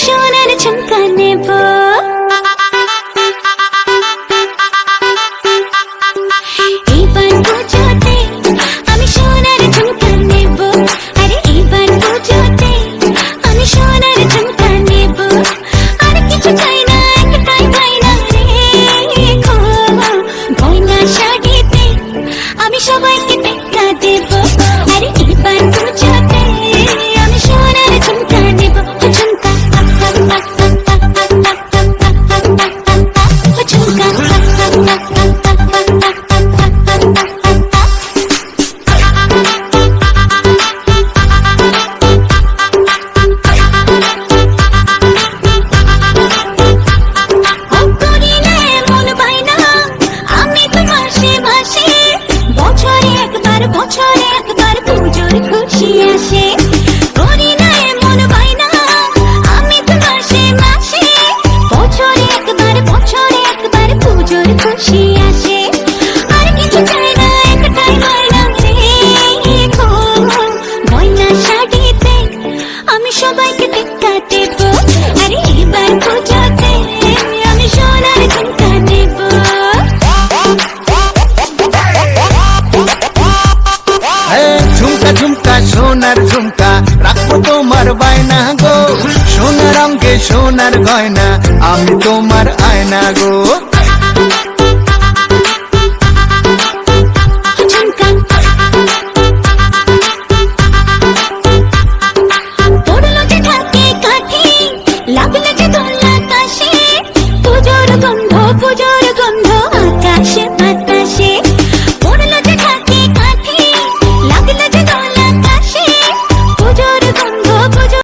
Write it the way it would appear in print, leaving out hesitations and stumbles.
সোনার ঝুমকা নেব। এবার পুজোতে আমি সোনার ঝুমকা নেব। আরে এবার পুজোতে আমি সোনার ঝুমকা নেব। আর কিছু চাই না, একটাই বায়না রেখো, গয়না শাড়িতে আমি সবাইকে টেক্কা দেব। আরে এবার পুজোতে আমি সোনার ঝুমকা নেব। ঝুমকা বছরে একবার পুজোর খুশি আসে। করি না এমন বায়না আমি তো মাসে মাসে, বছরে একবার পুজোর খুশি আসে। আর কিছু চাই না, একটাই বায়না রেখো, গয়না শাড়িতে আমি সবাইকে টেক্কা দেব। আরে এবার পুজোতে আমি সোনার ঝুমকা নেব। ঝুমকা ঝুমকা সোনার ঝুমকা রাখবো তোমার বায়না গো, সোনার অঙ্গে সোনার গয়না আমি তোমার আয়না গো।